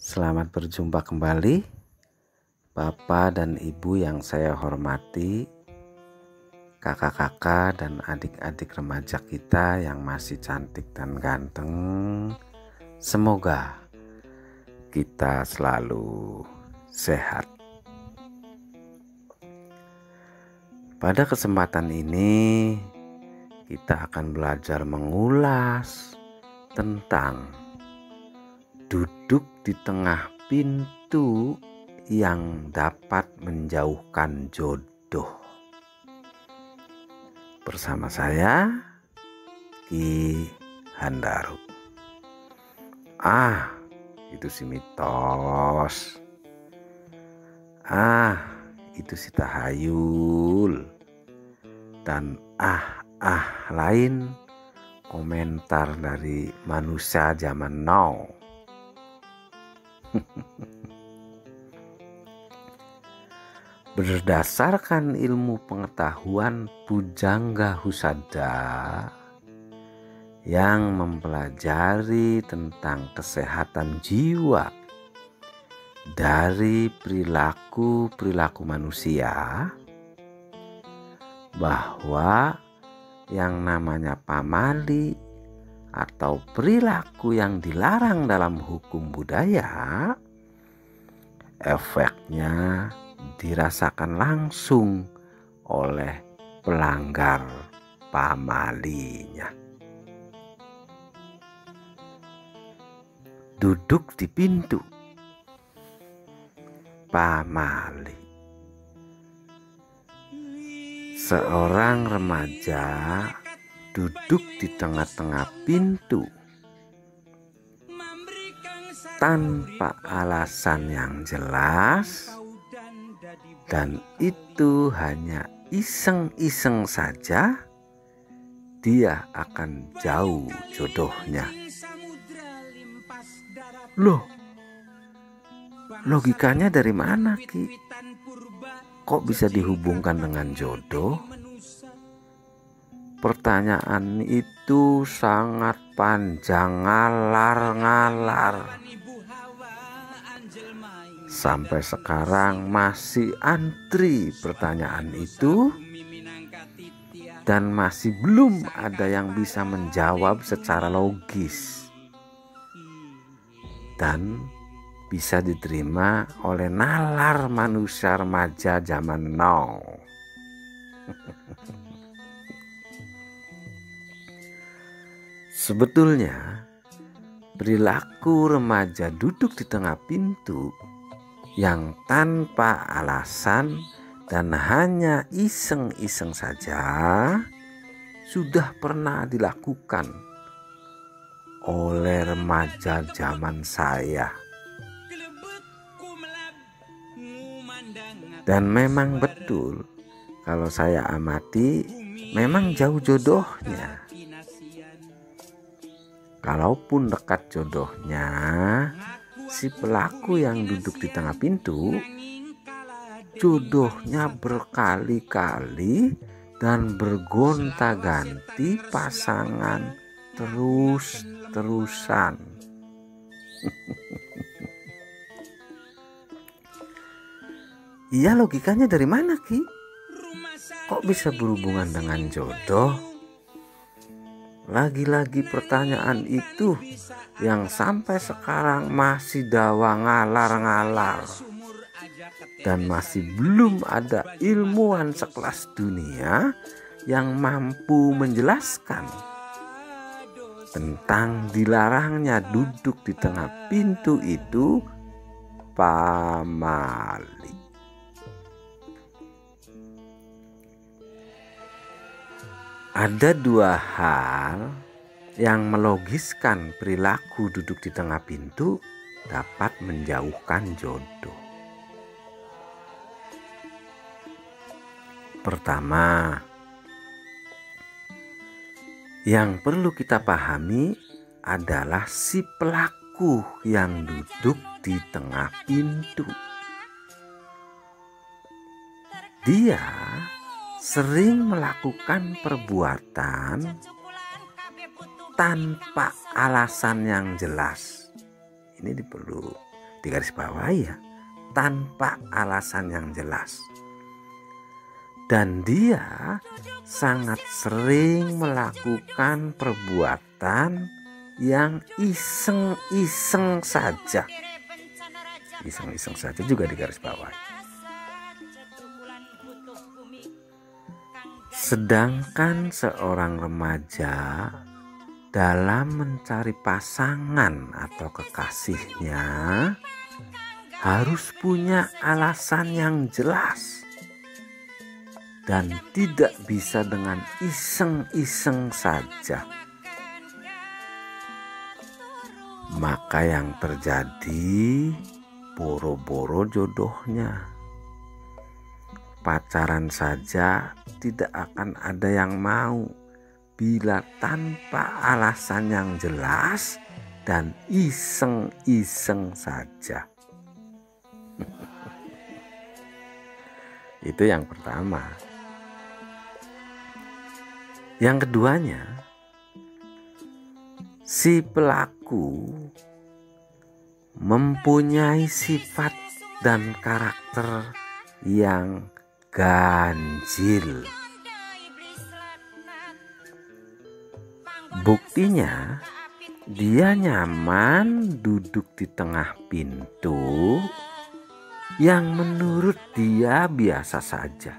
Selamat berjumpa kembali, Bapak dan Ibu yang saya hormati, kakak-kakak dan adik-adik remaja kita yang masih cantik dan ganteng. Semoga kita selalu sehat. Pada kesempatan ini, kita akan belajar mengulas tentang duduk di tengah pintu yang dapat menjauhkan jodoh. Bersama saya, Ki Handaru. Itu si mitos. Itu si tahayul. Dan lain komentar dari manusia zaman now. Berdasarkan ilmu pengetahuan Pujangga Husada yang mempelajari tentang kesehatan jiwa dari perilaku manusia, bahwa yang namanya pamali atau perilaku yang dilarang dalam hukum budaya, efeknya dirasakan langsung oleh pelanggar pamalinya. Duduk di pintu pamali. Seorang remaja duduk di tengah-tengah pintu tanpa alasan yang jelas, dan itu hanya iseng-iseng saja, dia akan jauh jodohnya. Loh, logikanya dari mana, Ki? Kok bisa dihubungkan dengan jodoh? Pertanyaan itu sangat panjang, ngalar. Sampai sekarang masih antri pertanyaan itu, dan masih belum ada yang bisa menjawab secara logis dan bisa diterima oleh nalar manusia remaja zaman now. Sebetulnya perilaku remaja duduk di tengah pintu yang tanpa alasan dan hanya iseng-iseng saja sudah pernah dilakukan oleh remaja zaman saya. Dan memang betul, kalau saya amati, memang jauh jodohnya. Kalaupun dekat jodohnya, si pelaku yang duduk di tengah pintu, jodohnya berkali-kali dan bergonta-ganti pasangan terus-terusan. Iya, logikanya dari mana, Ki? Kok bisa berhubungan dengan jodoh? Lagi-lagi pertanyaan itu yang sampai sekarang masih dawa ngalar-ngalar, dan masih belum ada ilmuwan sekelas dunia yang mampu menjelaskan tentang dilarangnya duduk di tengah pintu itu pamali. Ada dua hal yang melogiskan perilaku duduk di tengah pintu dapat menjauhkan jodoh. Pertama, yang perlu kita pahami adalah si pelaku yang duduk di tengah pintu. Dia sering melakukan perbuatan tanpa alasan yang jelas. Ini perlu digarisbawahi ya, tanpa alasan yang jelas. Dan dia sangat sering melakukan perbuatan yang iseng-iseng saja. Iseng-iseng saja juga digarisbawahi. Sedangkan seorang remaja dalam mencari pasangan atau kekasihnya harus punya alasan yang jelas dan tidak bisa dengan iseng-iseng saja. Maka yang terjadi boro-boro jodohnya. Pacaran saja tidak akan ada yang mau bila tanpa alasan yang jelas dan iseng-iseng saja. Itu yang pertama. Yang keduanya, si pelaku mempunyai sifat dan karakter yang ganjil. Buktinya, dia nyaman duduk di tengah pintu yang menurut dia biasa saja.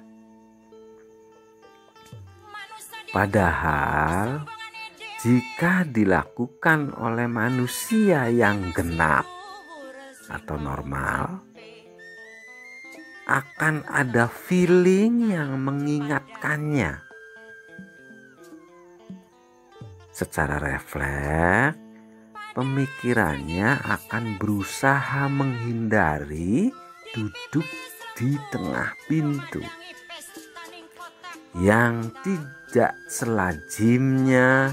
Padahal jika dilakukan oleh manusia yang genap atau normal, akan ada feeling yang mengingatkannya. Secara refleks, pemikirannya akan berusaha menghindari duduk di tengah pintu yang tidak selazimnya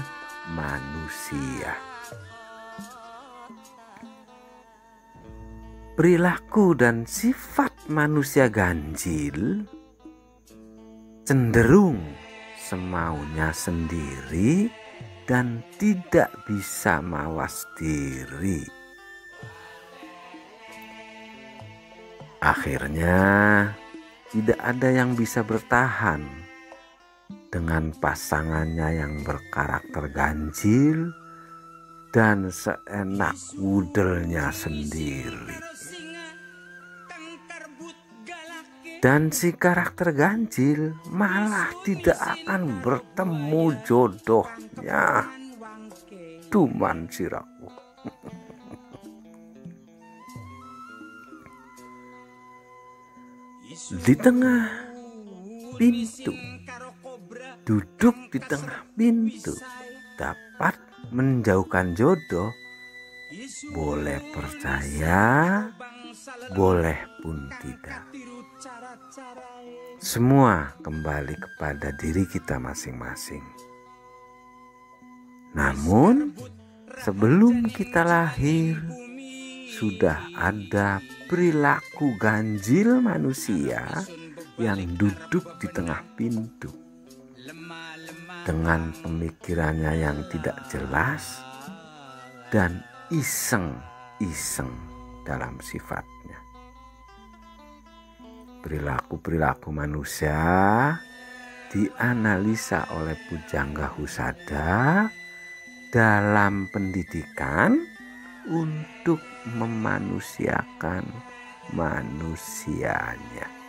manusia. Perilaku dan sifat manusia ganjil cenderung semaunya sendiri dan tidak bisa mawas diri. Akhirnya tidak ada yang bisa bertahan dengan pasangannya yang berkarakter ganjil dan seenak wudelnya sendiri. Dan si karakter ganjil malah tidak akan bertemu jodohnya. Tuman siraku. Di tengah pintu, duduk di tengah pintu dapat menjauhkan jodoh. Boleh percaya, boleh pun tidak. Semua kembali kepada diri kita masing-masing. Namun sebelum kita lahir sudah ada perilaku ganjil manusia yang duduk di tengah pintu dengan pemikirannya yang tidak jelas dan iseng-iseng dalam sifatnya. Perilaku-perilaku manusia dianalisa oleh Pujangga Husada dalam pendidikan untuk memanusiakan manusianya.